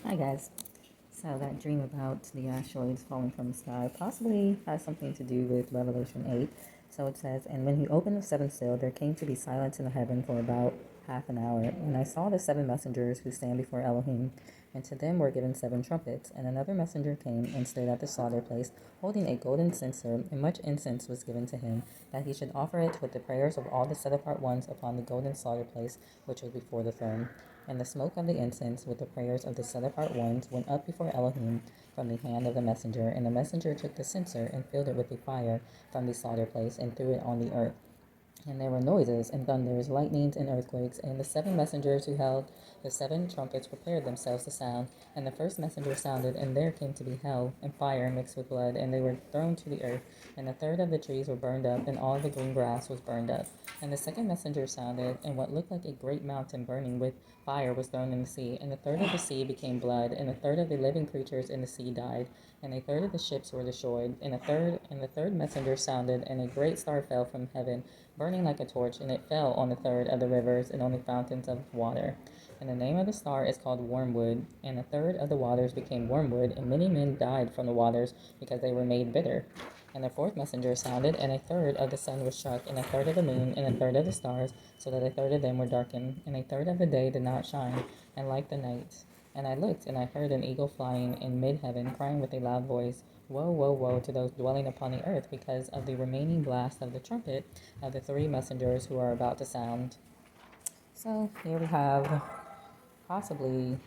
Hi guys. So that dream about the asteroids falling from the sky possibly has something to do with Revelation 8. So it says, "And when he opened the seventh seal, there came to be silence in the heaven for about half an hour. And I saw the seven messengers who stand before Elohim, and to them were given seven trumpets. And another messenger came and stood at the slaughter place, holding a golden censer, and much incense was given to him, that he should offer it with the prayers of all the set apart ones upon the golden slaughter place which was before the throne. And the smoke of the incense with the prayers of the set apart ones went up before Elohim from the hand of the messenger. And the messenger took the censer and filled it with the fire from the slaughter place and threw it on the earth. And there were noises and thunders, lightnings and earthquakes. And the seven messengers who held the seven trumpets prepared themselves to sound. And the first messenger sounded, and there came to be hell and fire mixed with blood, and they were thrown to the earth. And a third of the trees were burned up, and all the green grass was burned up. And the second messenger sounded, and what looked like a great mountain burning with fire was thrown in the sea. And a third of the sea became blood, and a third of the living creatures in the sea died, and a third of the ships were destroyed. And the third messenger sounded, and a great star fell from heaven, burning like a torch, and it fell on the third of the rivers and on the fountains of water. And the name of the star is called Wormwood. And a third of the waters became wormwood, and many men died from the waters because they were made bitter. And the fourth messenger sounded, and a third of the sun was struck, and a third of the moon, and a third of the stars, so that a third of them were darkened, and a third of the day did not shine, and like the night. And I looked, and I heard an eagle flying in mid heaven, crying with a loud voice, Woe, woe, woe to those dwelling upon the earth, because of the remaining blast of the trumpet of the three messengers who are about to sound." So here we have possibly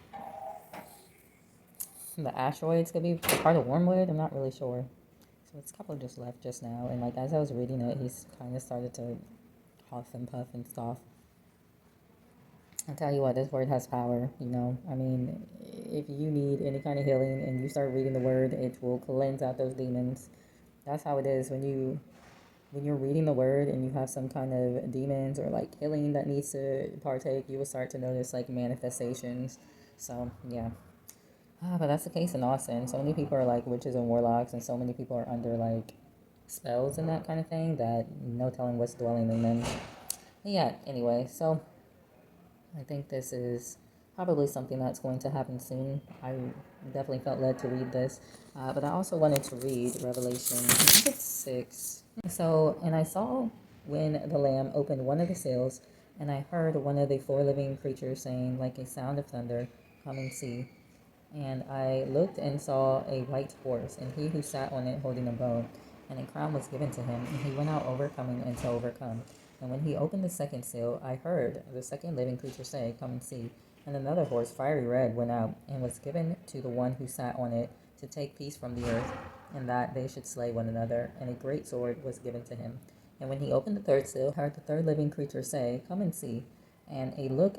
the asteroids could be part of Wormwood. I'm not really sure. So this couple just left just now, and like as I was reading it, he's kind of started to huff and puff and stuff. I'll tell you what, this word has power, you know. I mean, if you need any kind of healing and you start reading the word, it will cleanse out those demons. That's how it is when you're reading the word and you have some kind of demons or like healing that needs to partake, you will start to notice like manifestations. So yeah. But that's the case in Austin. So many people are like witches and warlocks, and so many people are under like spells and that kind of thing that no telling what's dwelling in them. But yeah, anyway, so I think this is probably something that's going to happen soon. I definitely felt led to read this, but I also wanted to read Revelation, I think it's 6. So, and I saw when the Lamb opened one of the seals, and I heard one of the four living creatures saying, like a sound of thunder, "Come and see." And I looked and saw a white horse, and he who sat on it holding a bow, and a crown was given to him, and he went out overcoming and to overcome. And when he opened the second seal, I heard the second living creature say, "Come and see." And another horse, fiery red, went out, and was given to the one who sat on it to take peace from the earth, and that they should slay one another. And a great sword was given to him. And when he opened the third seal, I heard the third living creature say, "Come and see." And a look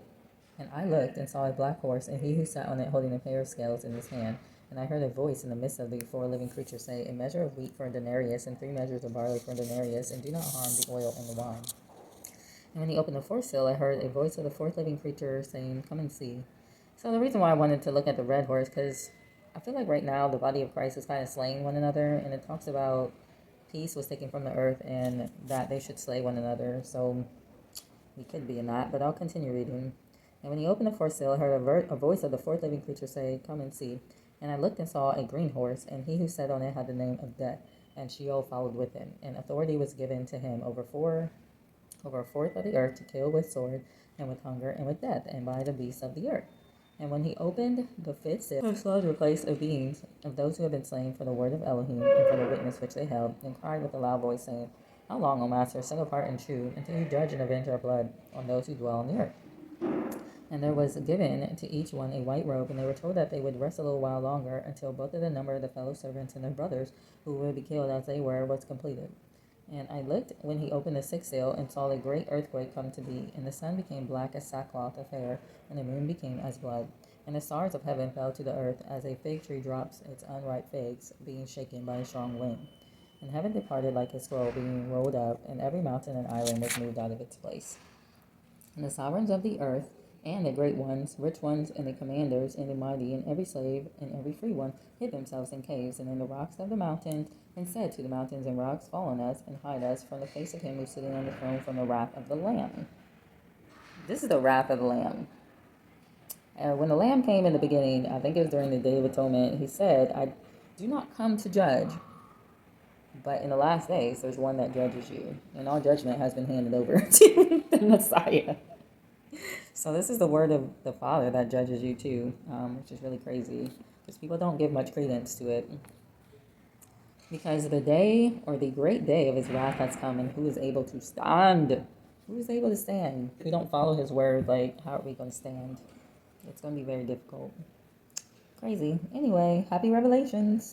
and I looked and saw a black horse, and he who sat on it holding a pair of scales in his hand. And I heard a voice in the midst of the four living creatures say, "A measure of wheat for a denarius, and 3 measures of barley for a denarius, and do not harm the oil and the wine." And when he opened the fourth seal, I heard a voice of the fourth living creature saying, "Come and see." So the reason why I wanted to look at the red horse, because I feel like right now the body of Christ is kind of slaying one another, and it talks about peace was taken from the earth and that they should slay one another. So we could be in that, but I'll continue reading. And when he opened the fourth seal, I heard a voice of the fourth living creature say, "Come and see." And I looked and saw a green horse, and he who sat on it had the name of Death, and Sheol followed with him. And authority was given to him over a fourth of the earth to kill with sword, and with hunger, and with death, and by the beasts of the earth. And when he opened the fifth seal, I saw the place of beings of those who had been slain for the word of Elohim, and for the witness which they held, and cried with a loud voice, saying, "How long, O Master, set apart and true, until you judge and avenge our blood on those who dwell on the earth?" And there was given to each one a white robe, and they were told that they would rest a little while longer, until both of the number of the fellow servants and their brothers, who would be killed as they were, was completed. And I looked when he opened the sixth seal, and saw a great earthquake come to be, and the sun became black as sackcloth of hair, and the moon became as blood. And the stars of heaven fell to the earth, as a fig tree drops its unripe figs, being shaken by a strong wind. And heaven departed like a scroll being rolled up, and every mountain and island was moved out of its place. And the sovereigns of the earth, and the great ones, rich ones, and the commanders, and the mighty, and every slave, and every free one, hid themselves in caves and in the rocks of the mountains, and said to the mountains and rocks, "Fall on us, and hide us from the face of him who is sitting on the throne, from the wrath of the Lamb." This is the wrath of the Lamb. When the Lamb came in the beginning, I think it was during the Day of Atonement, he said, I do not come to judge, but in the last days, there's one that judges you. And all judgment has been handed over to the Messiah. So this is the word of the Father that judges you too, which is really crazy. Because people don't give much credence to it. Because the day, or the great day of his wrath has come, and who is able to stand? Who is able to stand? If we don't follow his word, like, how are we going to stand? It's going to be very difficult. Crazy. Anyway, happy revelations.